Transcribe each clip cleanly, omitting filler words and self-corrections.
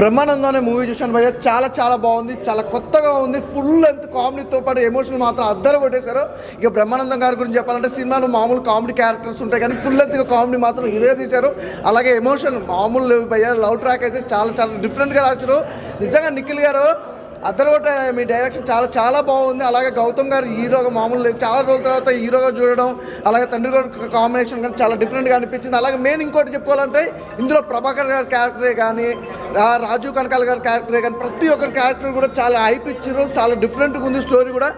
బ్రహ్మానందం అనే మూవీ చూశాను భయ్య. చాలా చాలా బాగుంది, చాలా కొత్తగా ఉంది. ఫుల్ లెంత్ కామెడీతో పాటు ఎమోషనల్ మాత్రం అద్దరు కొట్టేశారు. ఇక బ్రహ్మానందం గారి గురించి చెప్పాలంటే సినిమాలో మామూలు కామెడీ క్యారెక్టర్స్ ఉంటాయి కానీ ఫుల్ లెంత్గా కామెడీ మాత్రం ఇదే తీశారు. అలాగే ఎమోషన్ మామూలు లేవు భయ్య. లవ్ ట్రాక్ అయితే చాలా చాలా డిఫరెంట్గా రాశారు. నిజంగా నిఖిల్ గారు అద్దరగొట్ట. మీ డైరెక్షన్ చాలా చాలా బాగుంది. అలాగే గౌతమ్ గారు హీరోగా మామూలు లేదు, చాలా రోజుల తర్వాత హీరోగా చూడడం, అలాగే తండ్రి కొడుకు కాంబినేషన్ కానీ చాలా డిఫరెంట్గా అనిపించింది. అలాగే మెయిన్ ఇంకోటి చెప్పుకోవాలంటే ఇందులో ప్రభాకర్ గారి క్యారెక్టరే కానీ రాజీవ్ కనకాల గారి క్యారెక్టరే కానీ ప్రతి ఒక్కరి క్యారెక్టర్ కూడా చాలా హైప్ ఇచ్చారు. చాలా డిఫరెంట్గా ఉంది స్టోరీ కూడా.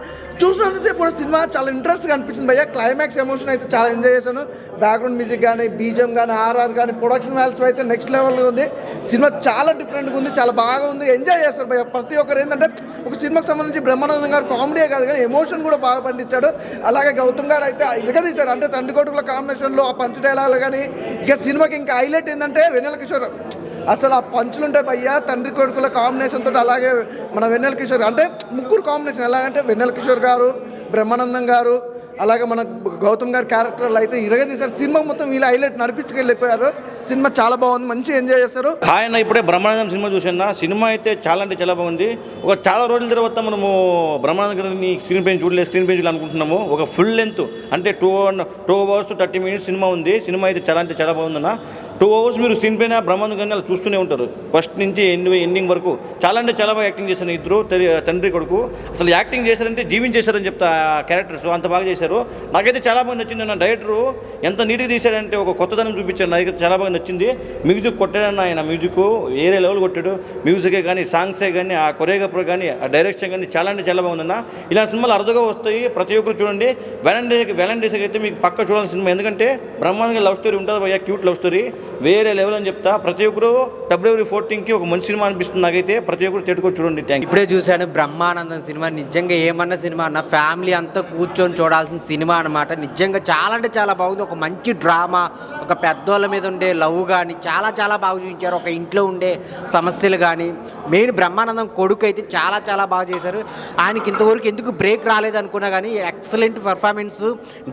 చూసినంతసేపు కూడా సినిమా చాలా ఇంట్రెస్ట్గా అనిపించింది భయ్య. క్లైమాక్స్ ఎమోషన్ అయితే చాలా ఎంజాయ్ చేశాను. బ్యాక్గ్రౌండ్ మ్యూజిక్ కానీ బీజిఎం కానీ ఆర్ఆర్ కానీ ప్రొడక్షన్ వాల్యూ అయితే నెక్స్ట్ లెవెల్గా ఉంది. సినిమా చాలా డిఫరెంట్గా ఉంది, చాలా బాగా ఉంది. ఎంజాయ్ చేస్తారు భయ్య ప్రతి ఒక్కరు. ఏంటంటే ఒక సినిమాకి సంబంధించి బ్రహ్మానందం గారు కామెడీ కాదు కానీ ఎమోషన్ కూడా బాగా పండించాడు. అలాగే గౌతమ్ గారు అయితే ఇరగదీశారు. అంటే తండ్రి కొడుకుల కాంబినేషన్లో ఆ పంచ్ డైలాగులు కానీ ఇక సినిమాకి ఇంకా హైలైట్ ఏంటంటే వెన్నెల కిషోర్. అసలు ఆ పంచులుంటే భయ్యా తండ్రి కొడుకుల కాంబినేషన్ తోటి. అలాగే మన వెన్నెల కిషోర్ అంటే ముగ్గురు కాంబినేషన్ ఎలాగంటే వెన్నెల కిషోర్ గారు, బ్రహ్మానందం గారు, అలాగే మన గౌతమ్ గారి క్యారెక్టర్లు అయితే ఇరగదీశారు. సినిమా మొత్తం వీళ్ళు హైలైట్ నడిపించుకెళ్ళిపోయారు. సినిమా చాలా బాగుంది, మంచిగా ఎంజాయ్ చేస్తారు. ఆయన ఇప్పుడే బ్రహ్మానందం సినిమా చూసిన సినిమా అయితే చాలా అంటే చాలా బాగుంది. ఒక చాలా రోజుల తర్వాత మనము బ్రహ్మానందం గారిని స్క్రీన్ పైన చూడాలి అనుకుంటున్నాము. ఒక ఫుల్ లెంత్ అంటే 2 hours 30 minutes సినిమా ఉంది. సినిమా అయితే చాలా అంటే చాలా బాగుందన్న. 2 hours మీరు స్క్రీన్ పైన బ్రహ్మానందం గారిని అలా చూస్తూనే ఉంటారు. ఫస్ట్ నుంచి ఎండింగ్ వరకు చాలా అంటే చాలా బాగా యాక్టింగ్ చేశారు ఇద్దరు తండ్రి కొడుకు. అసలు యాక్టింగ్ చేశారంటే జీవించేశారని చెప్తా క్యారెక్టర్స్ అంత బాగా చేశారు. నాకైతే చాలా బాగా నచ్చింది. నా డైరెక్టరు ఎంత నీట్గా తీశాడంటే ఒక కొత్తదనం చూపించాడు. నాకైతే చాలా బాగా నచ్చింది. మ్యూజిక్ కొట్టాడన్న ఆయన. మ్యూజిక్ వేరే లెవెల్ కొట్టాడు. మ్యూజికే కానీ సాంగ్సే కానీ ఆ కొరియోగ్రాఫర్ కానీ ఆ డైరెక్షన్ కానీ చాలా అంటే చాలా బాగుందన్న. ఇలా సినిమాలు అరుదుగా వస్తాయి. ప్రతి ఒక్కరు చూడండి. వ్యాలంటైన్స్కి అయితే మీకు పక్క చూడాల్సిన సినిమా. ఎందుకంటే బ్రహ్మాండంగా లవ్ స్టోరీ ఉంటుంది భయ్యా. క్యూట్ లవ్ స్టోరీ వేరే లెవెల్ అని చెప్తా. ప్రతి ఒక్కరు February 14కి ఒక మంచి సినిమా అనిపిస్తుంది నాకైతే. ప్రతి ఒక్కరు తిట్టుకొని చూడండి. Thank you. ఇప్పుడే చూశాను బ్రహ్మానందం సినిమా. నిజంగా ఏమన్నా సినిమా అన్న ఫ్యామిలీ అంతా కూర్చొని చూడాల్సిన సినిమా అనమాట. నిజంగా చాలా అంటే చాలా బాగుంది. ఒక మంచి డ్రామా, ఒక పెద్దోళ్ళ మీద ఉండే లవ్ కానీ చాలా చాలా బాగా చూపించారు. ఒక ఇంట్లో ఉండే సమస్యలు కానీ మెయిన్ బ్రహ్మానందం కొడుకు అయితే చాలా చాలా బాగా చేశారు. ఆయనకి ఇంతవరకు ఎందుకు బ్రేక్ రాలేదు అనుకున్నా కానీ ఎక్సలెంట్ పర్ఫార్మెన్స్,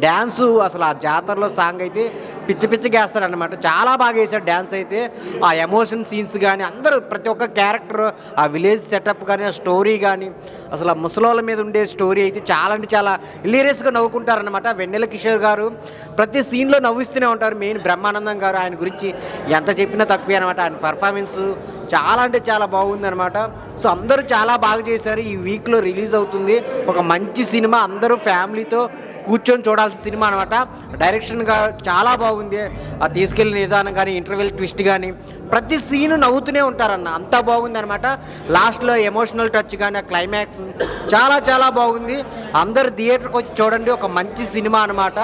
డ్యాన్సు, అసలు ఆ జాతరలో సాంగ్ అయితే పిచ్చగా వేస్తారనమాట. చాలా బాగా వేశారు డ్యాన్స్ అయితే. ఆ ఎమోషన్ సీన్స్ కానీ అందరూ ప్రతి ఒక్క క్యారెక్టర్, ఆ విలేజ్ సెటప్ కానీ ఆ స్టోరీ కానీ అసలు ఆ ముసలోళ్ళ మీద ఉండే స్టోరీ అయితే చాలా అంటే చాలా హిలేరియస్గా నవ్వుకుంటారనమాట. వెన్నెల కిషోర్ గారు ప్రతి సీన్లో నవ్విస్తూనే ఉంటారు. మెయిన్ బ్రహ్మానందం గారు ఆయన గురించి ఎంత చెప్పినా తక్కువే అనమాట. ఆయన పర్ఫార్మెన్స్ చాలా అంటే చాలా బాగుందనమాట. సో అందరూ చాలా బాగా చేశారు. ఈ వీక్లో రిలీజ్ అవుతుంది ఒక మంచి సినిమా. అందరూ ఫ్యామిలీతో కూర్చొని చూడాల్సిన సినిమా అనమాట. డైరెక్షన్గా చాలా బాగుంది. ఆ తీసుకెళ్ళిన విధానం కానీ ఇంటర్వెల్ ట్విస్ట్ కానీ ప్రతి సీను నవ్వుతూనే ఉంటారన్న. అంత బాగుంది అనమాట. లాస్ట్లో ఎమోషనల్ టచ్ కానీ ఆ క్లైమాక్స్ చాలా చాలా బాగుంది. అందరు థియేటర్కి వచ్చి చూడండి. ఒక మంచి సినిమా అనమాట.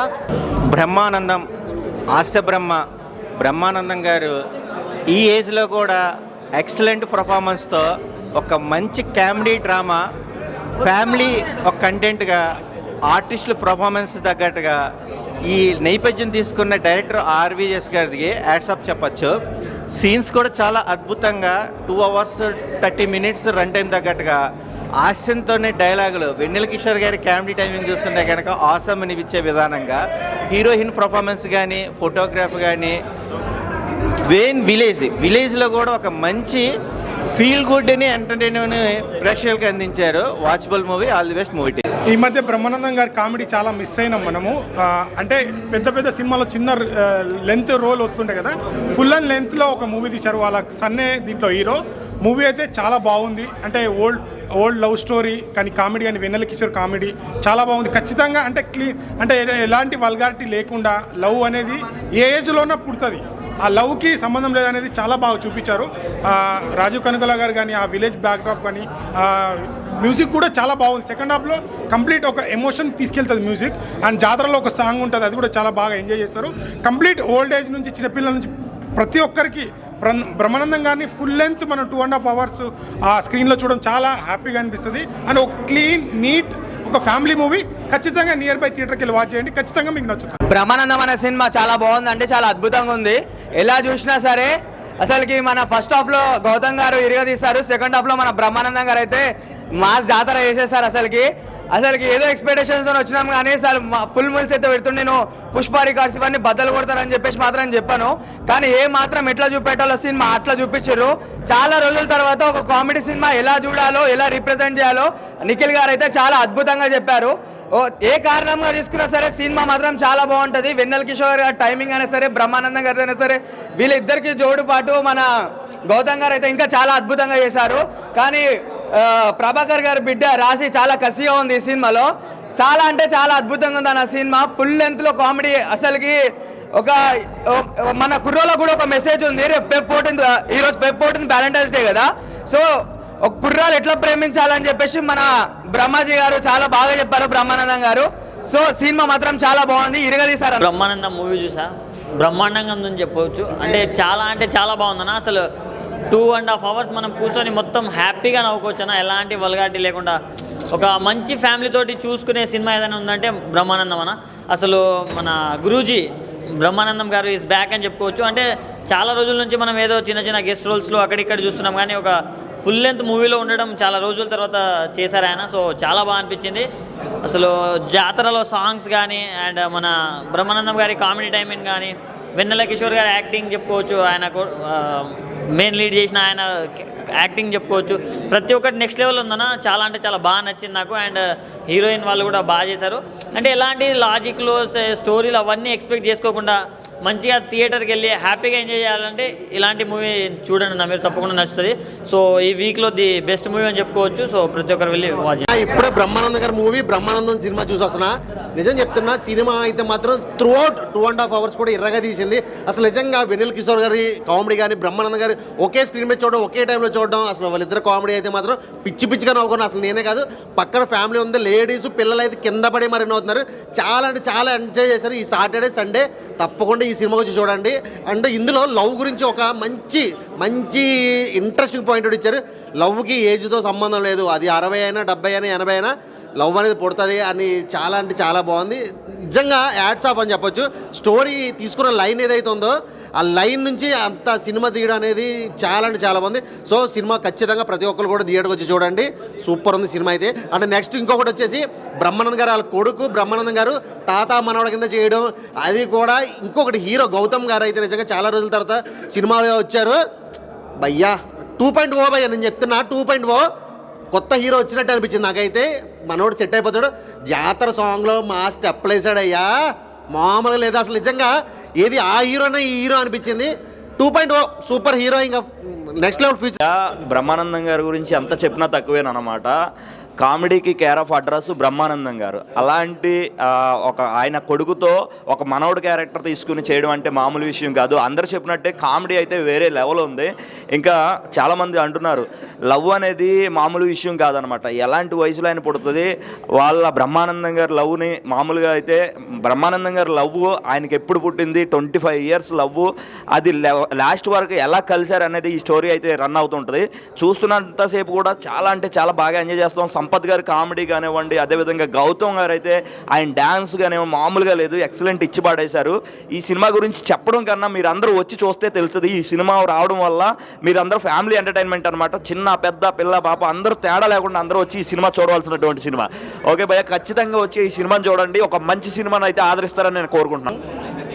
బ్రహ్మానందం బ్రహ్మానందం గారు ఈ ఏజ్లో కూడా ఎక్సలెంట్ పర్ఫార్మెన్స్తో ఒక మంచి కామెడీ డ్రామా, ఫ్యామిలీ ఒక కంటెంట్గా, ఆర్టిస్టుల పర్ఫార్మెన్స్ తగ్గట్టుగా ఈ నేపథ్యం తీసుకున్న డైరెక్టర్ ఆర్వీఎస్ గారికి హ్యాట్సాప్ చెప్పచ్చు. సీన్స్ కూడా చాలా అద్భుతంగా 2 hours 30 minutes రన్ టైం తగ్గట్టుగా హాస్యంతోనే డైలాగులు. వెన్నెల కిషోర్ గారి కామెడీ టైమింగ్ చూస్తుంటే కనుక ఆసమ్ అనిపించే విధానంగా హీరోయిన్ పర్ఫార్మెన్స్ కానీ ఫోటోగ్రాఫ్ కానీ విలేజ్లో కూడా ఒక మంచి ఫీల్ గుడ్ అని ఎంటర్టైన్మెంట్ ప్రేక్షకులకు అందించారు. Watchable movie. All the best movie. ఈ మధ్య బ్రహ్మానందం గారి కామెడీ చాలా మిస్ అయినాం మనము. అంటే పెద్ద సినిమాలో చిన్న లెంత్ రోల్ వస్తుంటాయి కదా, ఫుల్ అండ్ లెంత్లో ఒక మూవీ తీశారు. వాళ్ళ సన్నే దీంట్లో హీరో. మూవీ అయితే చాలా బాగుంది. అంటే ఓల్డ్ లవ్ స్టోరీ కానీ కామెడీ అని వెన్నెల కిషోర్ కామెడీ చాలా బాగుంది. ఖచ్చితంగా అంటే అంటే ఎలాంటి వల్గారిటీ లేకుండా లవ్ అనేది ఏ ఏజ్లోనే పుడుతుంది. ఆ లవ్కి సంబంధం లేదనేది చాలా బాగా చూపించారు. రాజీవ్ కనకాల గారు కానీ ఆ విలేజ్ బ్యాక్డ్రాప్ కానీ మ్యూజిక్ కూడా చాలా బాగుంది. సెకండ్ హాఫ్లో కంప్లీట్ ఒక ఎమోషన్ తీసుకెళ్తుంది మ్యూజిక్. అండ్ జాతరలో ఒక సాంగ్ ఉంటుంది, అది కూడా చాలా బాగా ఎంజాయ్ చేస్తారు. కంప్లీట్ ఓల్డ్ ఏజ్ నుంచి చిన్నపిల్లల నుంచి ప్రతి ఒక్కరికి బ్రహ్మానందం గారిని ఫుల్ లెంత్ మనం 2.5 hours ఆ స్క్రీన్లో చూడడం చాలా హ్యాపీగా అనిపిస్తుంది. అండ్ ఒక క్లీన్ నీట్ ఒక ఫ్యామిలీ మూవీ. ఖచ్చితంగా నియర్ బై థియేటర్కి వెళ్ళి వాచ్ చేయండి. ఖచ్చితంగా మీకు నచ్చుతుంది. బ్రహ్మానందం అనే సినిమా చాలా బాగుంది. అంటే చాలా అద్భుతంగా ఉంది. ఎలా చూసినా సరే అసలుకి మన ఫస్ట్ హాఫ్లో గౌతమ్ గారు ఇరగదీస్తారు. సెకండ్ హాఫ్లో మన బ్రహ్మానందం గారు అయితే మాస్ జాతర చేసేస్తారు. అసలుకి అసలుకి ఏదో ఎక్స్పెక్టేషన్స్ వచ్చినాం కానీ అసలు ఫుల్ మిల్స్ అయితే పెడుతుండే నేను పుష్ప రికార్డ్స్ ఇవన్నీ బద్దలు కొడతారని చెప్పేసి మాత్రం చెప్పాను. కానీ ఏ మాత్రం ఎట్లా చూపెట్టాలో సినిమా అట్లా చూపించారు. చాలా రోజుల తర్వాత ఒక కామెడీ సినిమా ఎలా చూడాలో ఎలా రిప్రజెంట్ చేయాలో నిఖిల్ గారు అయితే చాలా అద్భుతంగా చెప్పారు. ఏ కారణంగా తీసుకున్నా సరే సినిమా మాత్రం చాలా బాగుంటుంది. వెన్నెల కిషోర్ గారి టైమింగ్ అయినా సరే, బ్రహ్మానందం గారి అయినా సరే, వీళ్ళిద్దరికి జోడు పాటు మన గౌతమ్ గారు అయితే ఇంకా చాలా అద్భుతంగా చేశారు. కానీ ప్రభాకర్ గారి బిడ్డ రాశి చాలా కసిగా ఉంది ఈ సినిమాలో. చాలా అంటే చాలా అద్భుతంగా ఉంది అన్న సినిమా. ఫుల్ లెంత్లో కామెడీ అసలుకి ఒక మన కుర్రోలో కూడా ఒక మెసేజ్ ఉంది. రేపు Feb 14 ఈరోజు Feb 14 వ్యాలంటైన్స్ డే కదా. సో ఒక కుర్రాలు ఎట్లా ప్రేమించాలని చెప్పేసి మన బ్రహ్మాజీ గారు చాలా బాగా చెప్పారు, బ్రహ్మానందం గారు. సో సినిమా మాత్రం చాలా బాగుంది, ఇరగదీశారు. బ్రహ్మానందం మూవీ చూసా, బ్రహ్మాండంగా ఉందని చెప్పవచ్చు. అంటే చాలా బాగుందన్న. అసలు 2.5 hours మనం కూర్చొని మొత్తం హ్యాపీగా నవ్వుకోవచ్చు అన్న, ఎలాంటి వల్గారిటీ లేకుండా. ఒక మంచి ఫ్యామిలీతోటి చూసుకునే సినిమా ఏదైనా ఉందంటే బ్రహ్మానందం అన్న. అసలు మన గురూజీ బ్రహ్మానందం గారు ఈజ్ బ్యాక్ అని చెప్పుకోవచ్చు. అంటే చాలా రోజుల నుంచి మనం ఏదో చిన్న గెస్ట్ రోల్స్లో అక్కడిక్కడ చూస్తున్నాం, కానీ ఒక ఫుల్ లెంత్ మూవీలో ఉండడం చాలా రోజుల తర్వాత చేశారు ఆయన. సో చాలా బాగా అనిపించింది. అసలు జాతరలో సాంగ్స్ కానీ అండ్ మన బ్రహ్మానందం గారి కామెడీ టైమింగ్ కానీ, వెన్నెల కిషోర్ గారి యాక్టింగ్ చెప్పుకోవచ్చు, ఆయన మెయిన్ లీడ్ చేసిన ఆయన యాక్టింగ్ చెప్పుకోవచ్చు. ప్రతి ఒక్కటి నెక్స్ట్ లెవెల్ ఉందన్న. చాలా అంటే చాలా బాగా నచ్చింది నాకు. అండ్ హీరోయిన్ వాళ్ళు కూడా బాగా చేశారు. అంటే ఎలాంటి లాజిక్లో స్టోరీలు అవన్నీ ఎక్స్పెక్ట్ చేసుకోకుండా మంచిగా థియేటర్కి వెళ్ళి హ్యాపీగా ఎంజాయ్ చేయాలంటే ఇలాంటి మూవీ చూడండి నా, మీరు తప్పకుండా నచ్చుతుంది. సో ఈ వీక్లో ది బెస్ట్ మూవీ అని చెప్పుకోవచ్చు. సో ప్రతి ఒక్కరు వెళ్ళి వాచ్ చేయండి. ఇప్పుడే బ్రహ్మానందం గారి మూవీ బ్రహ్మానందం సినిమా చూసి వస్తున్నా. నిజం చెప్తున్నా, సినిమా అయితే మాత్రం త్రూఅవుట్ 2.5 hours కూడా ఎర్రగా తీసింది. అసలు నిజంగా వెన్నెల కిషోర్ గారి కామెడీ కానీ, బ్రహ్మానందం గారి ఒకే స్క్రీన్ మీద చూడడం, ఒకే టైంలో చూడడం, అసలు వాళ్ళిద్దరు కామెడీ అయితే మాత్రం పిచ్చిగా నవ్వుకున్నా. అసలు నేనే కాదు, పక్కన ఫ్యామిలీ ఉంది, లేడీస్ పిల్లలు అయితే కింద పడి మరి నవ్వుతున్నారు. చాలా అంటే చాలా ఎంజాయ్ చేశారు. ఈ సాటర్డే సండే తప్పకుండా ఈ సినిమా వచ్చి చూడండి. అండ్ ఇందులో లవ్ గురించి ఒక మంచి ఇంట్రెస్టింగ్ పాయింట్ ఇచ్చారు. లవ్కి ఏజ్తో సంబంధం లేదు, అది 60 అయినా 70 అయినా 80 అయినా లవ్ అనేది పుడుతుంది అని చాలా అంటే చాలా బాగుంది. నిజంగా యాడ్స్ ఆఫ్ అని చెప్పొచ్చు. స్టోరీ తీసుకున్న లైన్ ఏదైతే ఉందో ఆ లైన్ నుంచి అంత సినిమా తీయడం అనేది చాలా అంటే చాలా బాగుంది. సో సినిమా ఖచ్చితంగా ప్రతి ఒక్కరు కూడా థియేటర్కి వచ్చి చూడండి. సూపర్ ఉంది సినిమా అయితే. అంటే నెక్స్ట్ ఇంకొకటి వచ్చేసి బ్రహ్మానందం గారు వాళ్ళ కొడుకు బ్రహ్మానందం గారు తాత మనవడ కింద చేయడం, అది కూడా ఇంకొకటి హీరో గౌతమ్ గారు అయితే నిజంగా చాలా రోజుల తర్వాత సినిమాలో వచ్చారు. భయ్యా 2.0 భయ్యా, నేను చెప్తున్నా 2.0 కొత్త హీరో వచ్చినట్టు అనిపించింది నాకైతే. మనోడు సెట్ అయిపోతాడు. జాతర సాంగ్లో మా స్టెప్లు వేసాడయ్యా, మామూలుగా లేదు అసలు. నిజంగా ఏది ఆ హీరోనే ఈ హీరో అనిపించింది. 2.0 సూపర్ హీరో, ఇంకా నెక్స్ట్ లెవెల్ ఫ్యూచర్. బ్రహ్మానందం గారి గురించి ఎంత చెప్పినా తక్కువేనమాట. కామెడీకి కేర్ ఆఫ్ అడ్రస్ బ్రహ్మానందం గారు. అలాంటి ఒక ఆయన కొడుకుతో ఒక మనవడు క్యారెక్టర్ తీసుకుని చేయడం అంటే మామూలు విషయం కాదు. అందరు చెప్పినట్టే కామెడీ అయితే వేరే లెవెల్ ఉంది. ఇంకా చాలామంది అంటున్నారు లవ్ అనేది మామూలు విషయం కాదనమాట. ఎలాంటి వయసులో ఆయన పుడుతుంది. వాళ్ళ బ్రహ్మానందం గారి లవ్ని మామూలుగా అయితే బ్రహ్మానందం గారి లవ్ ఆయనకి ఎప్పుడు పుట్టింది, 25 years లవ్, అది లాస్ట్ వరకు ఎలా కలిశారు అనేది ఈ స్టోరీ అయితే రన్ అవుతుంటుంది. చూస్తున్నంతసేపు కూడా చాలా అంటే చాలా బాగా ఎంజాయ్ చేస్తాం. సంపత్ గారి కామెడీ కానివ్వండి, అదేవిధంగా గౌతమ్ గారు అయితే ఆయన డ్యాన్స్ కానివ్వండి మామూలుగా లేదు, ఎక్సలెంట్ ఇచ్చి పాడేశారు. ఈ సినిమా గురించి చెప్పడం కన్నా మీరు అందరూ వచ్చి చూస్తే తెలుస్తుంది. ఈ సినిమా రావడం వల్ల మీరందరూ ఫ్యామిలీ ఎంటర్టైన్మెంట్ అనమాట. చిన్న పెద్ద పిల్ల పాప అందరూ తేడా లేకుండా అందరూ వచ్చి ఈ సినిమా చూడవలసినటువంటి సినిమా. ఓకే భయ్య, ఖచ్చితంగా వచ్చి ఈ సినిమాని చూడండి. ఒక మంచి సినిమాని అయితే ఆదరిస్తారని నేను కోరుకుంటున్నాను.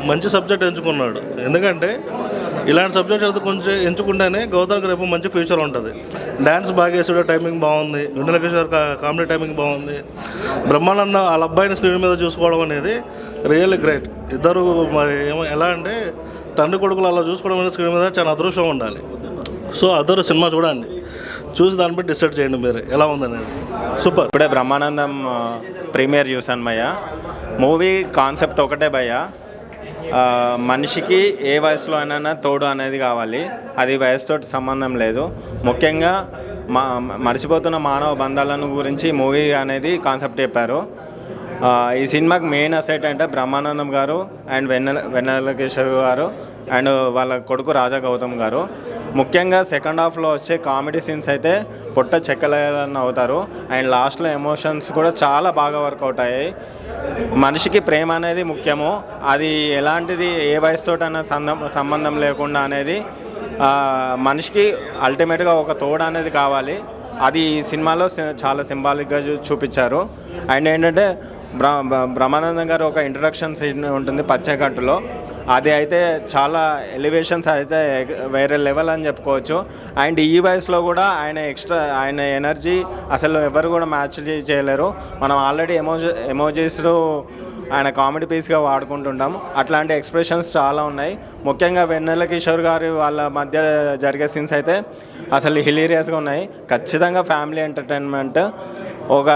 మంచి సబ్జెక్ట్ ఎంచుకున్నాడు. ఎందుకంటే ఇలాంటి సబ్జెక్ట్ అయితే కొంచెం ఎంచుకుంటేనే గౌతమ్కి రేపు మంచి ఫ్యూచర్ ఉంటుంది. డ్యాన్స్ బాగా వేసాడు, టైమింగ్ బాగుంది. వెన్నెల కిషోర్ కామెడీ టైమింగ్ బాగుంది. బ్రహ్మానందం వాళ్ళ అబ్బాయిని స్క్రీన్ మీద చూసుకోవడం అనేది రియల్లీ గ్రేట్. ఇద్దరు మరి ఎలా అంటే తండ్రి కొడుకులు అలా చూసుకోవడం అనేది స్క్రీన్ మీద చాలా అదృష్టం ఉండాలి. సో అదరు సినిమా చూడండి, చూసి దాన్ని బట్టి డిసైడ్ చేయండి మీరు ఎలా ఉందనేది. సూపర్. ఇప్పుడే బ్రహ్మానందం ప్రీమియర్ చూశాను భయ్య. మూవీ కాన్సెప్ట్ ఒకటే భయ్య, మనిషికి ఏ వయసులో అయినా తోడు అనేది కావాలి. అది వయసుతో సంబంధం లేదు. ముఖ్యంగా మర్చిపోతున్న మానవ బంధాలను గురించి మూవీ అనేది కాన్సెప్ట్ చెప్పారు. ఈ సినిమాకి మెయిన్ అసెట్ అంటే బ్రహ్మానందం గారు అండ్ వెన్నెల కిషోర్ గారు అండ్ వాళ్ళ కొడుకు రాజా గౌతమ్ గారు. ముఖ్యంగా సెకండ్ హాఫ్లో వచ్చే కామెడీ సీన్స్ అయితే పొట్ట చెక్కలేని అవుతారు. అండ్ లాస్ట్లో ఎమోషన్స్ కూడా చాలా బాగా వర్కౌట్ అయ్యాయి. మనిషికి ప్రేమ అనేది ముఖ్యము. అది ఎలాంటిది ఏ వయసుతోటైనా సంబంధం లేకుండా అనేది మనిషికి అల్టిమేట్గా ఒక తోడు అనేది కావాలి. అది ఈ సినిమాలో చాలా సింబాలిక్గా చూపించారు. అండ్ ఏంటంటే బ్రహ్మానందం గారు ఒక ఇంట్రడక్షన్ సీన్ ఉంటుంది పచ్చగట్టులో, అది అయితే చాలా ఎలివేషన్స్ అయితే వేరే లెవెల్ అని చెప్పుకోవచ్చు. అండ్ ఈ వయసులో కూడా ఆయన ఎనర్జీ అసలు ఎవరు కూడా మ్యాచ్ చేయలేరు. మనం ఆల్రెడీ ఎమోజీస్లో ఆయన కామెడీ పీస్గా వాడుకుంటుంటాం. అట్లాంటి ఎక్స్ప్రెషన్స్ చాలా ఉన్నాయి. ముఖ్యంగా వెన్నెల కిషోర్ గారి వాళ్ళ మధ్య జరిగే సీన్స్ అయితే అసలు హిలీరియస్గా ఉన్నాయి. ఖచ్చితంగా ఫ్యామిలీ ఎంటర్టైన్మెంట్. ఒక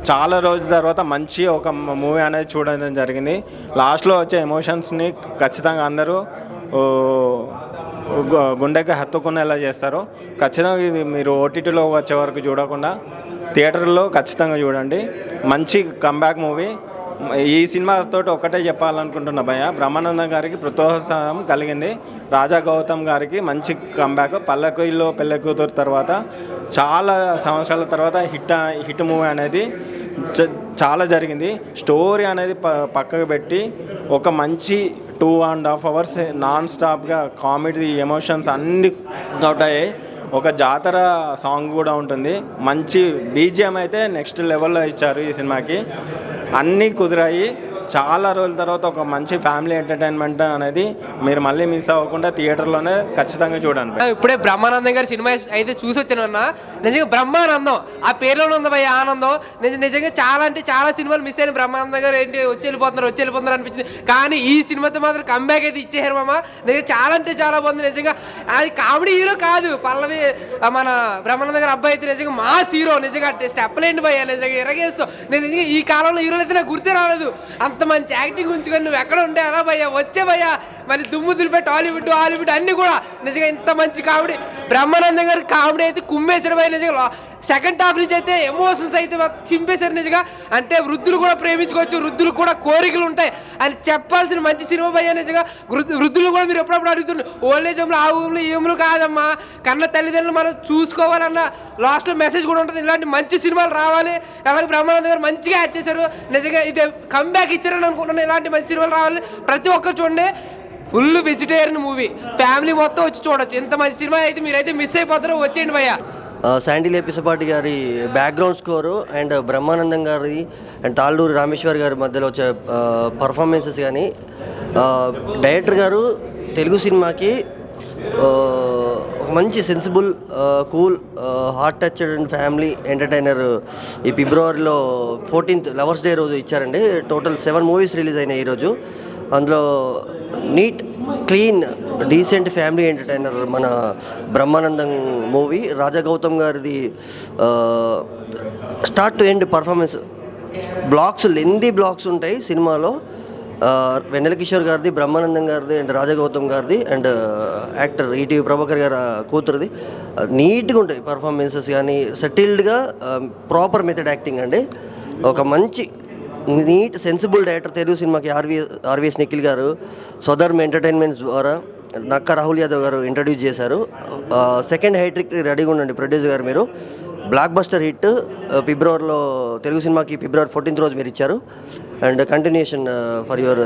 చాలా రోజుల తర్వాత మంచి ఒక మూవీ అనేది చూడడం జరిగింది. లాస్ట్లో వచ్చే ఎమోషన్స్ని ఖచ్చితంగా అందరూ గుండెకి హత్తుకునేలా చేస్తారు. ఖచ్చితంగా ఇది మీరు ఓటీటీలో వచ్చే వరకు చూడకుండా థియేటర్లో ఖచ్చితంగా చూడండి. మంచి కంబ్యాక్ మూవీ. ఈ సినిమాతో ఒకటే చెప్పాలనుకుంటున్నా భయ్య, బ్రహ్మానందం గారికి ప్రోత్సాహం కలిగింది. రాజా గౌతమ్ గారికి మంచి కంబ్యాక్. పల్లకిలో పెళ్ళి కూతురు తర్వాత చాలా సంవత్సరాల తర్వాత హిట్ మూవీ అనేది చాలా జరిగింది. స్టోరీ అనేది పక్కకు పెట్టి ఒక మంచి 2.5 hours నాన్ స్టాప్గా కామెడీ ఎమోషన్స్ అన్నీ ఉంటాయి. ఒక జాతర సాంగ్ కూడా ఉంటుంది. మంచి బీజిఎం అయితే నెక్స్ట్ లెవెల్లో ఇచ్చారు ఈ సినిమాకి. అన్నీ కుదిరాయి. చాలా రోజుల తర్వాత ఒక మంచి ఫ్యామిలీ ఎంటర్టైన్మెంట్ అనేది మీరు మళ్ళీ మిస్ అవ్వకుండా థియేటర్లోనే ఖచ్చితంగా చూడండి. ఇప్పుడే బ్రహ్మానందం గారి సినిమా అయితే చూసి వచ్చాను అన్న. నిజంగా బ్రహ్మానందం ఆ పేరులో ఉంది భయ ఆనందం. నిజంగా చాలా అంటే చాలా సినిమాలు మిస్ అయిన బ్రహ్మానందం గారు ఏంటి వచ్చి వెళ్ళిపోతున్నారు అనిపించింది. కానీ ఈ సినిమాతో మాత్రం కంబ్యాక్ అయితే ఇచ్చేసారు మామ. నిజంగా చాలా అంటే చాలా బాగుంది. నిజంగా అది కామెడీ హీరో కాదు, పల్లవి మన బ్రహ్మానందం గారి అబ్బాయి అయితే నిజంగా మాస్ హీరో. నిజంగా స్టెప్లేండి భయ, నిజంగా ఎరగేస్తావు. నేను నిజంగా ఈ కాలంలో హీరోలు అయితే నాకు గుర్తే రాలేదు. అంత మంచి యాక్టింగ్ ఉంచుకొని నువ్వు ఎక్కడ ఉంటే అలా భయ్యా వచ్చే భయ్యా. మరి దుమ్ము దులిపెట్టి హాలీవుడ్ అన్నీ కూడా నిజంగా ఇంత మంచి కామెడీ. బ్రహ్మానందం గారి కామెడీ అయితే కుమ్మేసడం భయ. నిజంగా సెకండ్ హాఫ్ నుంచి అయితే ఎమోషన్స్ అయితే చింపేశారు నిజంగా. అంటే వృద్ధులు కూడా ప్రేమించుకోవచ్చు, వృద్ధులు కూడా కోరికలు ఉంటాయి అని చెప్పాల్సిన మంచి సినిమా భయ్యా. నిజంగా వృద్ధులు కూడా మీరు ఎప్పుడప్పుడు అడుగుతున్నారు ఓల్డేజ్ హోమ్లో ఆ ఊళ్ళో ఈ ఊళ్ళో కాదమ్మా, కన్న తల్లిదండ్రులు మనం చూసుకోవాలన్న లాస్ట్లో మెసేజ్ కూడా ఉంటుంది. ఇలాంటి మంచి సినిమాలు రావాలి. అలాగే బ్రహ్మానందం గారు మంచిగా యాడ్ చేశారు. నిజంగా ఇది కంబ్యాక్ ఇచ్చారని అనుకుంటున్నాను. ఇలాంటి మంచి సినిమాలు రావాలి. ప్రతి ఒక్కరు చూడండి. ఫుల్ వెజిటేరియన్ మూవీ, ఫ్యామిలీ మొత్తం వచ్చి చూడొచ్చు. ఇంత మంచి సినిమా అయితే మీరైతే మిస్ అయిపోతారో వచ్చేయండి భయ్యా. శాండిల్ పిసపాటి గారి బ్యాక్గ్రౌండ్ స్కోరు అండ్ బ్రహ్మానందం గారి అండ్ తాళ్ళూరి రామేశ్వర్ గారి మధ్యలో వచ్చే పర్ఫార్మెన్సెస్ కానీ, డైరెక్టర్ గారు తెలుగు సినిమాకి ఒక మంచి sensible, cool, heart touched and family entertainer ఈ ఫిబ్రవరిలో 14th లవర్స్ డే రోజు ఇచ్చారండి. టోటల్ 7 మూవీస్ రిలీజ్ అయినాయి ఈరోజు. అందులో neat, clean, decent family entertainer మన బ్రహ్మానందం మూవీ. రాజా గౌతమ్ గారిది స్టార్ట్ టు ఎండ్ పర్ఫార్మెన్స్ లెందీ బ్లాక్స్ ఉంటాయి సినిమాలో. వెన్నెల కిషోర్ గారిది, బ్రహ్మానందం గారిది అండ్ రాజా గౌతమ్ గారిది అండ్ యాక్టర్ ఈటీవీ ప్రభాకర్ గారి కూతురుది నీట్గా ఉంటాయి పర్ఫార్మెన్సెస్ కానీ. సెటిల్డ్గా ప్రాపర్ మెథడ్ యాక్టింగ్ అండి. ఒక మంచి నీట్ సెన్సిబుల్ డైరెక్టర్ తెలుగు సినిమాకి ఆర్వీఎస్ నిఖిల్ గారు స్వధర్మ్ ఎంటర్టైన్మెంట్స్ ద్వారా నక్కా రాహుల్ యాదవ్ గారు ఇంట్రడ్యూస్ చేశారు. సెకండ్ హైట్రిక్ రెడీగా ఉండండి ప్రొడ్యూసర్ గారు. మీరు బ్లాక్ బస్టర్ హిట్ ఫిబ్రవరిలో తెలుగు సినిమాకి ఫిబ్రవరి 14th రోజు మీరు ఇచ్చారు. And continuation for your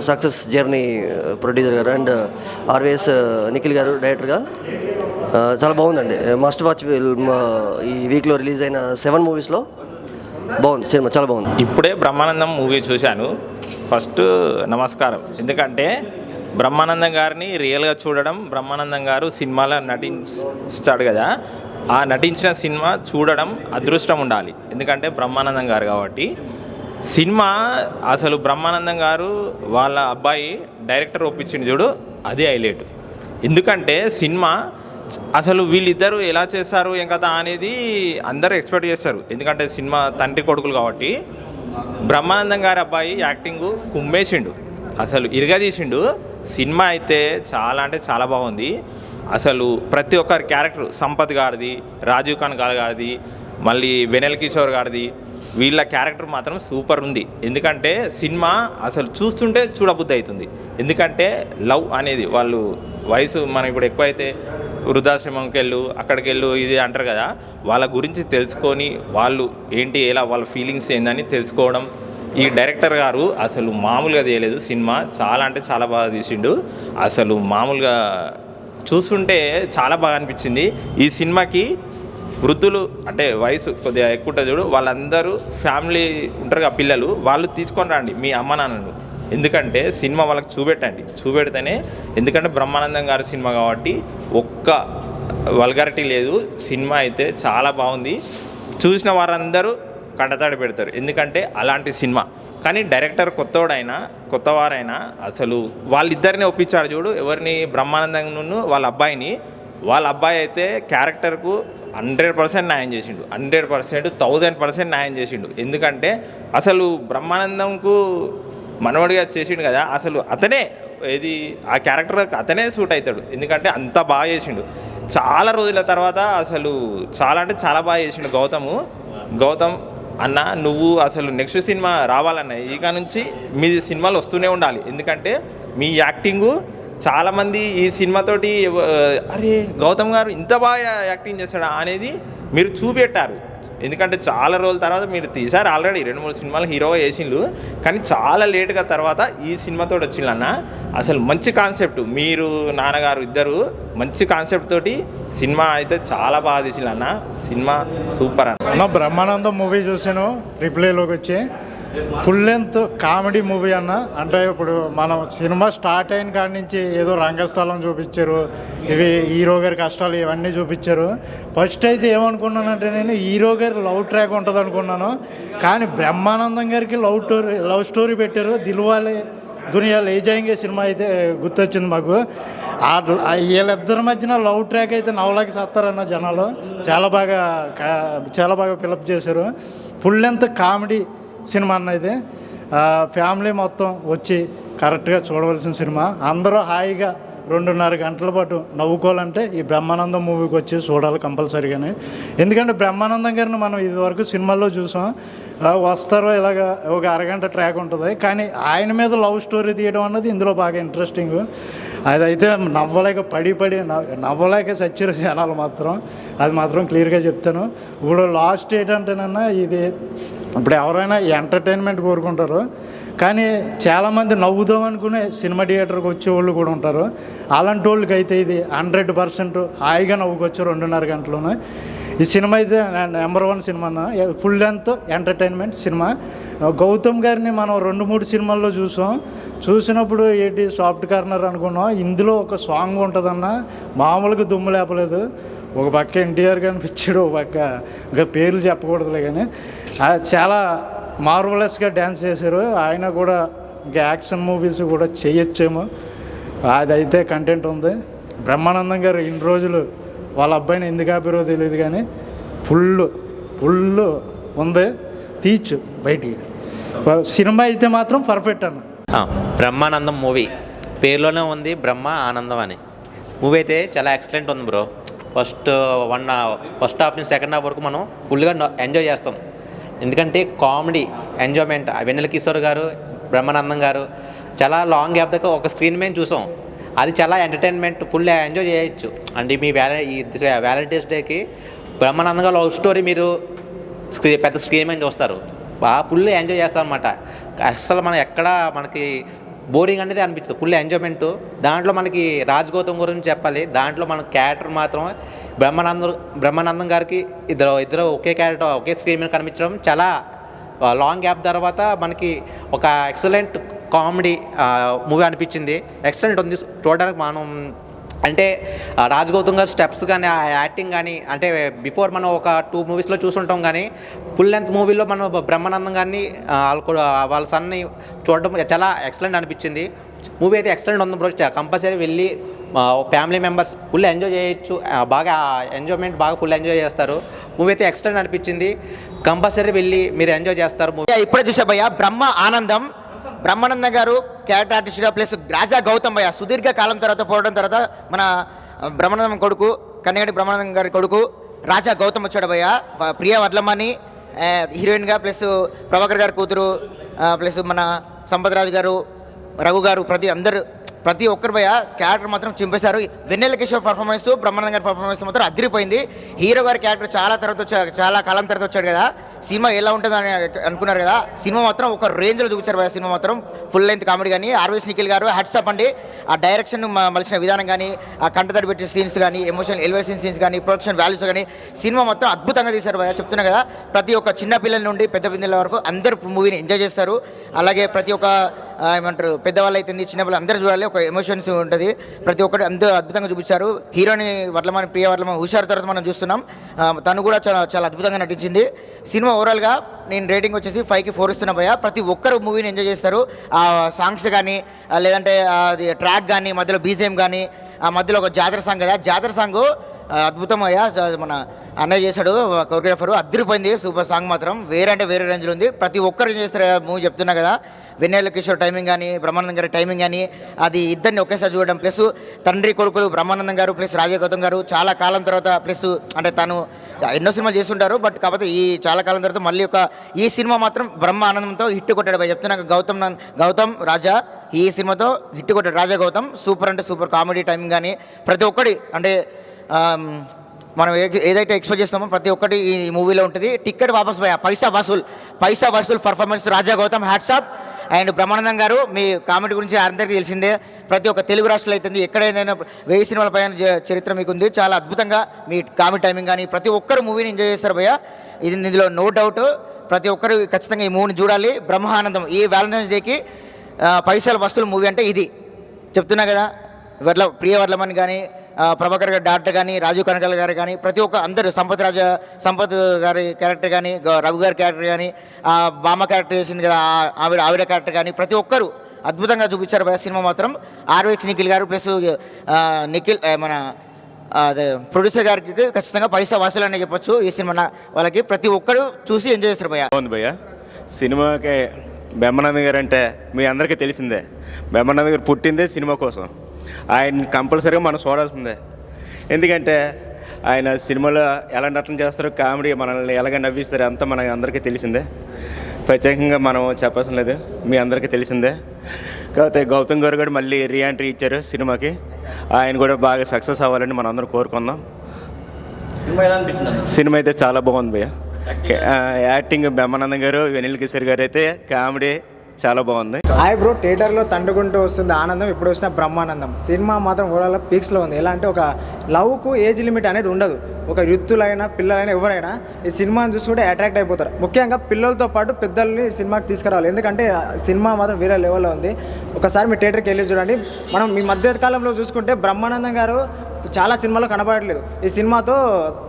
success journey producer గారు అండ్ ఆర్వీఎస్ నిఖిల్ గారు డైరెక్టర్గా. చాలా బాగుందండి. Must watch film. ఈ వీక్లో రిలీజ్ అయిన 7 మూవీస్లో బాగుంది సినిమా, చాలా బాగుంది. ఇప్పుడే బ్రహ్మానందం మూవీ చూశాను. ఫస్ట్ నమస్కారం. ఎందుకంటే బ్రహ్మానందం గారిని రియల్గా చూడడం, బ్రహ్మానందం గారు సినిమాలో నటించాడు కదా, ఆ నటించిన సినిమా చూడడం అదృష్టం ఉండాలి. ఎందుకంటే బ్రహ్మానందం గారు కాబట్టి సినిమా అసలు బ్రహ్మానందం గారు వాళ్ళ అబ్బాయి డైరెక్టర్ ఒప్పించింది చూడు, అది హైలైట్. ఎందుకంటే సినిమా అసలు వీళ్ళిద్దరూ ఎలా చేస్తారు ఏం కదా అనేది అందరూ ఎక్స్పెక్ట్ చేస్తారు. ఎందుకంటే సినిమా తండ్రి కొడుకులు కాబట్టి బ్రహ్మానందం గారి అబ్బాయి యాక్టింగ్ కుమ్మేసిండు, అసలు ఇరగదీసిండు. సినిమా అయితే చాలా అంటే చాలా బాగుంది. అసలు ప్రతి ఒక్కరి క్యారెక్టర్, సంపత్ గారిది, రాజీవ్ ఖాన్ గారిది, మళ్ళీ వెనెల్ కిషోర్ గారిది, వీళ్ళ క్యారెక్టర్ మాత్రం సూపర్ ఉంది. ఎందుకంటే సినిమా అసలు చూస్తుంటే చూడబుద్ధి అవుతుంది. ఎందుకంటే లవ్ అనేది వాళ్ళు వయసు మనం ఇప్పుడు ఎక్కువైతే వృద్ధాశ్రమంకి వెళ్ళు అక్కడికి వెళ్ళు ఇది అంటారు కదా, వాళ్ళ గురించి తెలుసుకొని వాళ్ళు ఏంటి ఎలా వాళ్ళ ఫీలింగ్స్ ఏందని తెలుసుకోవడం ఈ డైరెక్టర్ గారు అసలు మామూలుగా తీయలేదు. సినిమా చాలా అంటే చాలా బాగా తీసిండు. అసలు మామూలుగా చూస్తుంటే చాలా బాగా అనిపించింది. ఈ సినిమాకి వృద్ధులు అంటే వయసు కొద్దిగా ఎక్కువ ఉంటుంది చూడు, వాళ్ళందరూ ఫ్యామిలీ ఉంటారు కదా పిల్లలు, వాళ్ళు తీసుకొని రండి మీ అమ్మ నాన్నను. ఎందుకంటే సినిమా వాళ్ళకి చూపెడితేనే, ఎందుకంటే బ్రహ్మానందం గారి సినిమా కాబట్టి ఒక్క వల్గారిటీ లేదు. సినిమా అయితే చాలా బాగుంది. చూసిన వారందరూ కంటతాడి పెడతారు, ఎందుకంటే అలాంటి సినిమా. కానీ డైరెక్టర్ కొత్తవారైనా అసలు వాళ్ళిద్దరిని ఒప్పించాడు చూడు, ఎవరిని, బ్రహ్మానందంను వాళ్ళ అబ్బాయి అయితే క్యారెక్టర్కు 100% న్యాయం చేసిండు. 100%, 1000% న్యాయం చేసిండు. ఎందుకంటే అసలు బ్రహ్మానందంకు మనవడిగా చేసిండు కదా, అసలు అతనే ఆ క్యారెక్టర్ అతనే సూట్ అవుతాడు. ఎందుకంటే అంత బాగా చేసిండు. చాలా రోజుల తర్వాత అసలు చాలా అంటే చాలా బాగా చేసిండు గౌతమ్ అన్న. నువ్వు అసలు నెక్స్ట్ సినిమా రావాలన్న, ఇక నుంచి మీ సినిమాలు వస్తూనే ఉండాలి. ఎందుకంటే మీ యాక్టింగు చాలామంది ఈ సినిమాతోటి అరే గౌతమ్ గారు ఇంత బాగా యాక్టింగ్ చేస్తాడా అనేది మీరు చూపెట్టారు. ఎందుకంటే చాలా రోజుల తర్వాత మీరు తీశారు, ఆల్రెడీ 2-3 సినిమాలు హీరోగా చేసిండు, కానీ చాలా లేట్గా తర్వాత ఈ సినిమాతో వచ్చిందన్న. అసలు మంచి కాన్సెప్ట్, మీరు నాన్నగారు ఇద్దరు మంచి కాన్సెప్ట్ తోటి సినిమా అయితే చాలా బాగా తీసిందన్న. సినిమా సూపర్ అన్న. బ్రహ్మానందం మూవీ చూసాను రిప్లేలోకి వచ్చి. ఫుల్ లెంత్ కామెడీ మూవీ అన్న. అంటే ఇప్పుడు మనం సినిమా స్టార్ట్ అయిన కాడి నుంచి ఏదో రంగస్థలం చూపించారు, ఇవి హీరో గారి కష్టాలు ఇవన్నీ చూపించారు. ఫస్ట్ అయితే ఏమనుకున్నానంటే నేను హీరో గారి లవ్ ట్రాక్ ఉంటుంది అనుకున్నాను, కానీ బ్రహ్మానందం గారికి లవ్ స్టోరీ పెట్టారు. దిల్వాలే దునియా లే జాయింగే సినిమా అయితే గుర్తొచ్చింది మాకు. వీళ్ళిద్దరి మధ్యన లవ్ ట్రాక్ అయితే నవలాకి సత్తారన్న జనాలు. చాలా బాగా ఫిలప్ చేశారు. ఫుల్ లెంత్ కామెడీ సినిమా అన్న ఇది. ఫ్యామిలీ మొత్తం వచ్చి కరెక్ట్గా చూడవలసిన సినిమా. అందరూ హాయిగా 2.5 గంటల పాటు నవ్వుకోవాలంటే ఈ బ్రహ్మానందం మూవీకి వచ్చి చూడాలి కంపల్సరీగానే. ఎందుకంటే బ్రహ్మానందం గారిని మనం ఇదివరకు సినిమాల్లో చూసాం, వస్తారో ఇలాగ ఒక అరగంట ట్రాక్ ఉంటుంది, కానీ ఆయన మీద లవ్ స్టోరీ తీయడం అన్నది ఇందులో బాగా ఇంట్రెస్టింగ్. అదైతే నవ్వలేక చచ్చారు జనాలు మాత్రం, అది మాత్రం క్లియర్గా చెప్తాను. ఇప్పుడు లాస్ట్ ఏంటంటేనన్నా ఇది, ఇప్పుడు ఎవరైనా ఎంటర్టైన్మెంట్ కోరుకుంటారు, కానీ చాలామంది నవ్వుదాం అనుకునే సినిమా థియేటర్కి వచ్చేవాళ్ళు కూడా ఉంటారు. అలాంటి వాళ్ళకి అయితే ఇది 100% హాయిగా నవ్వుకొచ్చు 2.5 గంటలోనే. ఈ సినిమా అయితే నెంబర్ 1 సినిమా అన్న. Full length entertainment cinema. Gautham గారిని మనం 2-3 సినిమాల్లో చూసినప్పుడు ఏంటి సాఫ్ట్ కార్నర్ అనుకున్నాం. ఇందులో ఒక సాంగ్ ఉంటుందన్న, మామూలుగా దుమ్ము లేపలేదు. ఒక పక్క ఎన్టీఆర్ కనిపించాడు, ఒక పక్క ఇంకా పేర్లు చెప్పకూడదులే, కానీ చాలా మార్వలస్గా డ్యాన్స్ చేశారు. ఆయన కూడా ఇంకా యాక్షన్ మూవీస్ కూడా చేయొచ్చేమో, అదైతే కంటెంట్ ఉంది. బ్రహ్మానందం గారు ఇన్ని రోజులు వాళ్ళ అబ్బాయిని ఎందుకు ఆపారో తెలియదు, కానీ ఫుల్ ఉంది. తీయచ్చు బయటికి. సినిమా అయితే మాత్రం పర్ఫెక్ట్ అన్న. బ్రహ్మానందం మూవీ పేరులోనే ఉంది బ్రహ్మ ఆనందం అని. మూవీ అయితే చాలా ఎక్సలెంట్ ఉంది బ్రో. ఫస్ట్ హాఫ్ నుంచి సెకండ్ హాఫ్ వరకు మనం ఫుల్గా ఎంజాయ్ చేస్తాం. ఎందుకంటే కామెడీ ఎంజాయ్మెంట్, వెన్నెల కిషోర్ గారు, బ్రహ్మానందం గారు చాలా లాంగ్ గ్యాప్ దాకా ఒక స్క్రీన్ మీద చూసాం. అది చాలా ఎంటర్టైన్మెంట్, ఫుల్ ఎంజాయ్ చేయొచ్చు. అంటే మీ వ్యాలంటైన్స్ డేకి బ్రహ్మానందం గారు లవ్ స్టోరీ మీరు పెద్ద స్క్రీన్ మీద చూస్తారు, బాగా ఫుల్ ఎంజాయ్ చేస్తారనమాట. అసలు మనం ఎక్కడ మనకి బోరింగ్ అనేది అనిపించదు, ఫుల్ ఎంజాయ్మెంట్. దాంట్లో మనకి రాజ్ గౌతమ్ గురించి చెప్పాలి. దాంట్లో మన క్యారెక్టర్ మాత్రం బ్రహ్మానందం గారికి ఇద్దరు ఒకే క్యారెక్టర్ ఒకే స్క్రీన్ మీద కనిపించడం చాలా లాంగ్ గ్యాప్ తర్వాత మనకి ఒక ఎక్సలెంట్ కామెడీ మూవీ అనిపించింది. ఎక్సలెంట్ ఉంది చూడడానికి. మనం అంటే రాజ్ గౌతమ్ గారి స్టెప్స్ కానీ ఆ యాక్టింగ్ కానీ, అంటే బిఫోర్ మనం ఒక 2 మూవీస్లో చూసుంటాం, కానీ ఫుల్ లెంత్ మూవీలో మనం బ్రహ్మానందం గారిని వాళ్ళ సన్ని చూడడం చాలా ఎక్సలెంట్ అనిపించింది. మూవీ అయితే ఎక్సలెంట్ ఉంది బ్రో. కంపల్సరీ వెళ్ళి ఫ్యామిలీ మెంబర్స్ ఫుల్ ఎంజాయ్ చేయొచ్చు, బాగా ఎంజాయ్మెంట్ బాగా ఫుల్ ఎంజాయ్ చేస్తారు. మూవీ అయితే ఎక్సలెంట్ అనిపించింది, కంపల్సరీ వెళ్ళి మీరు ఎంజాయ్ చేస్తారు. ఇప్పుడే చూసా భయ్య బ్రహ్మ ఆనందం. బ్రహ్మానందం గారు క్యారెక్టర్ ఆర్టిస్ట్గా ప్లస్ రాజా గౌతమ్ భయ్య సుదీర్ఘ కాలం తర్వాత పోవడం తర్వాత మన బ్రహ్మానందం కొడుకు కన్నగడి బ్రహ్మానందం గారి కొడుకు రాజా గౌతమ్ వచ్చాడు భయ్య. ప్రియా వడ్లమ్మని హీరోయిన్గా, ప్లస్ ప్రభాకర్ గారి కూతురు, ప్లస్ మన సంపత్ రాజు గారు, రఘు గారు, అందరూ ప్రతి ఒక్కరి భయ క్యారెక్టర్ మాత్రం చింపేశారు. వెన్నెల కిషోర్ పర్ఫార్మెన్స్, బ్రహ్మానందం గారి పర్ఫార్మెన్స్ మాత్రం అదిరిపోయింది. హీరో గారి క్యారెక్టర్ చాలా కాలం తర్వాత వచ్చాడు కదా, సినిమా ఎలా ఉంటుందో అని అనుకున్నారు కదా, సినిమా మాత్రం ఒక రేంజ్లో చూపించారు భయ. సినిమా మాత్రం ఫుల్ లెంత్ కామెడీ కానీ, ఆర్వీఎస్ నిఖిల్ గారు హ్యాట్సప్ అండి. ఆ డైరెక్షన్ మలిచిన విధానం కానీ, ఆ కంటతడి పెట్టే సీన్స్ కానీ, ఎమోషనల్ ఎలివేషన్ సీన్స్ కానీ, ప్రొడక్షన్ వాల్యూస్ కానీ, సినిమా మొత్తం అద్భుతంగా తీశారు భయ. చెప్తున్నా కదా, ప్రతి ఒక్క చిన్న పిల్లల నుండి పెద్ద పిల్లల వరకు అందరూ మూవీని ఎంజాయ్ చేస్తారు. అలాగే ప్రతి ఒక్క ఏమంటారు పెద్దవాళ్ళు అయితే చిన్నపిల్లలు అందరూ చూడాలి, ఒక ఎమోషన్స్ ఉంటుంది. ప్రతి ఒక్కటి అందరూ అద్భుతంగా చూపించారు. హీరోని వర్లమాని ప్రియ వర్లమాని హుషారు తర్వాత మనం చూస్తున్నాం. తను కూడా చాలా అద్భుతంగా నటించింది. సినిమా ఓవరాల్గా నేను రేటింగ్ వచ్చేసి 5కి 4 ఇస్తున్నా భయ. ప్రతి ఒక్కరు మూవీని ఎంజాయ్ చేస్తారు. ఆ సాంగ్స్ కానీ, లేదంటే అది ట్రాక్ కానీ, మధ్యలో బీజిఎం కానీ, ఆ మధ్యలో ఒక జాతర సాంగ్ కదా, జాతర సాంగ్ అద్భుతం అయ్యా. మన అన్నయ్య చేశాడు కొరియోగ్రాఫరు, అద్దరిపోయింది. సూపర్ సాంగ్ మాత్రం వేరే అంటే వేరే రేంజ్లో ఉంది. ప్రతి ఒక్కరు చేస్తారు మూవీ. చెప్తున్నా కదా, వెన్నెల కిషోర్ టైమింగ్ కానీ, బ్రహ్మానందం గారి టైమింగ్ కానీ, అది ఇద్దరిని ఒకేసారి చూడడం, ప్లస్ తండ్రి కొడుకులు బ్రహ్మానందం గారు ప్లస్ రాజా గౌతమ్ గారు చాలా కాలం తర్వాత, ప్లస్ అంటే తను ఎన్నో సినిమాలు చేస్తుంటారు, బట్ కాకపోతే ఈ చాలా కాలం తర్వాత మళ్ళీ ఈ సినిమా మాత్రం బ్రహ్మానందంతో హిట్ కొట్టాడు భయ. చెప్తున్నా గౌతమ్ రాజా ఈ సినిమాతో హిట్ కొట్టాడు. రాజా గౌతమ్ సూపర్ అంటే సూపర్. కామెడీ టైమింగ్ కానీ ప్రతి ఒక్కటి అంటే మనం ఏదైతే ఎక్స్పెక్ట్ చేస్తామో ప్రతి ఒక్కటి ఈ మూవీలో ఉంటుంది. టికెట్ వాపస్ భయ, పైసా వసూల్ performance Raja Gautam hats off. And Brahmanandam garu మీ కామెడీ గురించి అందరికీ తెలిసిందే. ప్రతి ఒక్క తెలుగు రాష్ట్రాలు అవుతుంది, ఎక్కడైనా 1000 సినిమాల పైన చరిత్ర మీకు ఉంది. చాలా అద్భుతంగా మీ కామెడీ టైమింగ్ కానీ ప్రతి ఒక్కరు మూవీని ఎంజాయ్ చేస్తారు భయ్య. ఇందులో నో డౌట్. ప్రతి ఒక్కరు ఖచ్చితంగా ఈ మూవీని చూడాలి. బ్రహ్మానందం ఈ వ్యాలంటైన్స్ డేకి పైసలు వసూలు మూవీ అంటే ఇది. చెప్తున్నా కదా, ప్రియ వర్లమన్ కానీ, ప్రభాకర్ గారి డాక్టర్ కానీ, రాజు కనకాల గారు కానీ, ప్రతి ఒక్క అందరూ సంపత్ గారి క్యారెక్టర్ కానీ, రఘు గారి క్యారెక్టర్ కానీ, బామ్మ క్యారెక్టర్ చేసింది కదా ఆవిడ క్యారెక్టర్ కానీ, ప్రతి ఒక్కరు అద్భుతంగా చూపించారు భయ. సినిమా మాత్రం ఆర్వీఎక్స్ నిఖిల్ గారు ప్లస్ నిఖిల్ మన అదే ప్రొడ్యూసర్ గారికి ఖచ్చితంగా పైసా వసూలు అనే చెప్పొచ్చు. ఈ సినిమా వాళ్ళకి ప్రతి ఒక్కరు చూసి ఎంజాయ్ చేస్తారు భయ. బాగుంది భయ్య. సినిమాకి బ్రహ్మానందం గారు అంటే మీ అందరికీ తెలిసిందే. బ్రహ్మానందం గారు పుట్టిందే సినిమా కోసం. ఆయన కంపల్సరీగా మనం చూడాల్సిందే. ఎందుకంటే ఆయన సినిమాలో ఎలా నటన చేస్తారు, కామెడీ మనల్ని ఎలాగ నవ్విస్తారు, అంతా మనకి అందరికీ తెలిసిందే. ప్రత్యేకంగా మనం చెప్పాల్సిన లేదు, మీ అందరికీ తెలిసిందే. కాకపోతే గౌతమ్ గారు కూడా మళ్ళీ రీఎంట్రీ ఇచ్చారు సినిమాకి. ఆయన కూడా బాగా సక్సెస్ అవ్వాలని మనం అందరం కోరుకుందాం. సినిమా అయితే చాలా బాగుంది భయ్య. యాక్టింగ్ బ్రహ్మానందం గారు, వెన్నెల కిషోర్ గారు అయితే కామెడీ చాలా బాగుంది. హాయ్ బ్రో, థియేటర్లో తండుకుంటూ వస్తుంది ఆనందం. ఇప్పుడు వచ్చిన బ్రహ్మానందం సినిమా మాత్రం ఓవరాల్ పీక్స్లో ఉంది. ఎలా అంటే ఒక లవ్కు ఏజ్ లిమిట్ అనేది ఉండదు. ఒక యూత్లైనా పిల్లలైనా ఎవరైనా ఈ సినిమాని చూసుకుంటే అట్రాక్ట్ అయిపోతారు. ముఖ్యంగా పిల్లలతో పాటు పెద్దల్ని సినిమాకి తీసుకురావాలి. ఎందుకంటే సినిమా మాత్రం వేరే లెవెల్లో ఉంది. ఒకసారి మీ థియేటర్కి వెళ్ళి చూడండి. మనం మీ మధ్యకాలంలో చూసుకుంటే బ్రహ్మానందం గారు చాలా సినిమాలో కనబడట్లేదు. ఈ సినిమాతో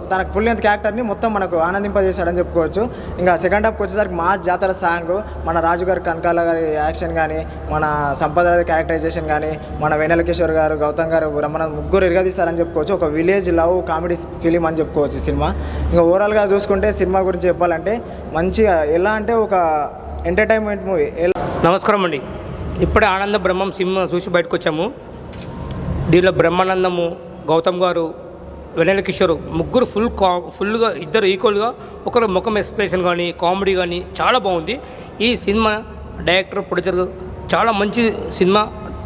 తనకు ఫుల్ లెంత్ క్యారెక్టర్ని మొత్తం మనకు ఆనందింపజేశాడని చెప్పుకోవచ్చు. ఇంకా సెకండ్ హాఫ్కి వచ్చేసరికి మా జాతర సాంగ్, మన రాజు గారి కనకాల గారి యాక్షన్ కానీ, మన సంపద క్యారెక్టరైజేషన్ కానీ, మన వెన్నెల కిషోర్ గారు, గౌతమ్ గారు, బ్రహ్మానందం ముగ్గురు ఇరగదీశారని చెప్పుకోవచ్చు. ఒక విలేజ్ లవ్ కామెడీ ఫిలిం అని చెప్పుకోవచ్చు సినిమా. ఇంకా ఓవరాల్గా చూసుకుంటే సినిమా గురించి చెప్పాలంటే మంచిగా ఎలా అంటే ఒక ఎంటర్టైన్మెంట్ మూవీ. నమస్కారం అండి. ఇప్పుడే ఆనంద బ్రహ్మం సినిమా చూసి బయటకు వచ్చాము. దీనిలో బ్రహ్మానందము, గౌతమ్ గారు, వెన్నెల కిషోర్ ముగ్గురు ఫుల్గా ఇద్దరు ఈక్వల్గా ఒకరు ముఖం ఎక్స్ప్రెషన్ కానీ కామెడీ కానీ చాలా బాగుంది. ఈ సినిమా డైరెక్టర్ ప్రొడ్యూసర్ చాలా మంచి సినిమా.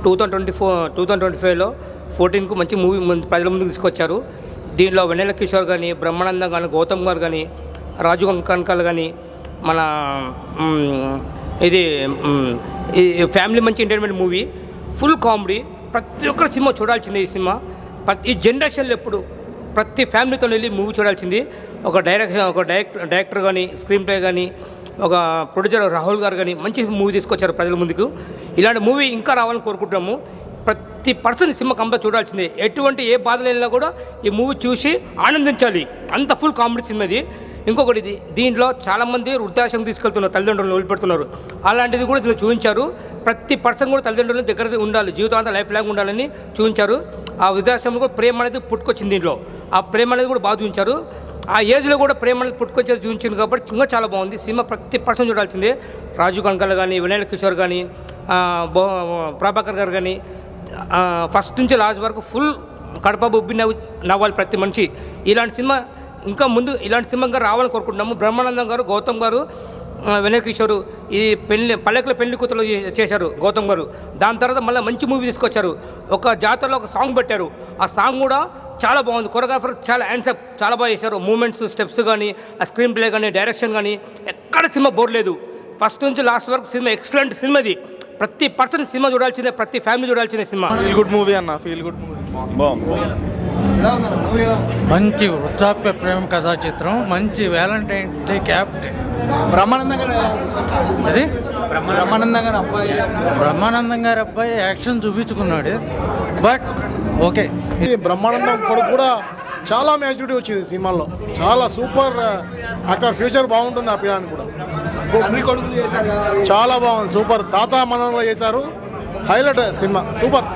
2025లో 14కు మంచి మూవీ ప్రజల ముందుకు తీసుకొచ్చారు. దీనిలో వెన్నెల కిషోర్ కానీ, బ్రహ్మానందం కానీ, గౌతమ్ గారు కానీ, రాజు కనకాల కానీ, మన ఇది ఫ్యామిలీ మంచి ఎంటర్టైన్మెంట్ మూవీ, ఫుల్ కామెడీ. ప్రతి ఒక్కరు సినిమా చూడాల్సిందే. ఈ సినిమా ఈ జనరేషన్లో ఎప్పుడు ప్రతి ఫ్యామిలీతో వెళ్ళి మూవీ చూడాల్సింది. ఒక డైరెక్టర్ కానీ, స్క్రీన్ ప్లే కానీ, ఒక ప్రొడ్యూసర్ రాహుల్ గారు కానీ మంచి మూవీ తీసుకొచ్చారు ప్రజల ముందుకు. ఇలాంటి మూవీ ఇంకా రావాలని కోరుకుంటున్నాము. ప్రతి పర్సన్ సినిమా కంపల్సరీ చూడాల్సిందే. ఎటువంటి ఏ బాధలు వెళ్ళినా కూడా ఈ మూవీ చూసి ఆనందించాలి. అంత ఫుల్ కామెడీ సినిమా ఇది. ఇంకొకటి దీంట్లో చాలామంది వృద్ధాశ్రమం తీసుకెళ్తున్నారు, తల్లిదండ్రులను వదిలిపెడుతున్నారు. అలాంటిది కూడా దీనిలో చూపించారు. ప్రతి పర్సన్ కూడా తల్లిదండ్రులను దగ్గర ఉండాలి, జీవితాంతం లైఫ్ లాంగ్ ఉండాలని చూపించారు. ఆ వృద్ధాశ్రమంలో కూడా ప్రేమ అనేది పుట్టుకొచ్చింది. దీంట్లో ఆ ప్రేమ అనేది కూడా బాగా చూపించారు. ఆ ఏజ్లో కూడా ప్రేమ అనేది పుట్టుకొచ్చేది చూపించింది కాబట్టి ఇంకా చాలా బాగుంది సినిమా. ప్రతి పర్సన్ చూడాల్సిందే. రాజు కనకాల కానీ, వెన్నెల కిషోర్ కానీ, ప్రభాకర్ గారు కానీ, ఫస్ట్ నుంచి లాస్ట్ వరకు ఫుల్ కడప బొబ్బి నవ్వాలి ప్రతి మనిషి. ఇలాంటి సినిమా ఇంకా ముందు ఇలాంటి సినిమా రావాలని కోరుకుంటున్నాము. బ్రహ్మానందం గారు, గౌతమ్ గారు వినయ్ కిషోర్ ఈ పల్లెకుల పెళ్లి కూతురు చేశారు గౌతమ్ గారు. దాని తర్వాత మళ్ళీ మంచి మూవీ తీసుకొచ్చారు. ఒక జాతరలో ఒక సాంగ్ పెట్టారు. ఆ సాంగ్ కూడా చాలా బాగుంది. కొరియోగ్రాఫర్ చాలా హ్యాండ్సప్, చాలా బాగా చేశారు. మూమెంట్స్, స్టెప్స్ కానీ, ఆ స్క్రీన్ ప్లే కానీ, డైరెక్షన్ కానీ ఎక్కడ సినిమా బోర్ లేదు. ఫస్ట్ నుంచి లాస్ట్ వరకు సినిమా ఎక్సలెంట్ సినిమా. ఇది ప్రతి పర్సన్ సినిమా చూడాల్సిందే, ప్రతి ఫ్యామిలీ చూడాల్సిన సినిమా. ఫీల్ గుడ్ మూవీ అన్న, ఫీల్ గుడ్ మూవీ. మంచి వృద్ధాప్య ప్రేమ కథా చిత్రం, మంచి వ్యాలంటైన్ డే క్యాప్టెన్ బ్రహ్మానందం గారు. అది బ్రహ్మానందం గారి అబ్బాయి యాక్షన్ చూపించుకున్నాడు. బట్ ఓకే, బ్రహ్మానందం కొడుకు కూడా చాలా మ్యాచ్యూరిటీ వచ్చింది సినిమాలో. చాలా సూపర్ యాక్టర్, ఫ్యూచర్ బాగుంటుంది ఆ పిల్లని కూడా. చాలా బాగుంది, సూపర్. తాత మనలో చేశారు, హైలైట్ సినిమా, సూపర్.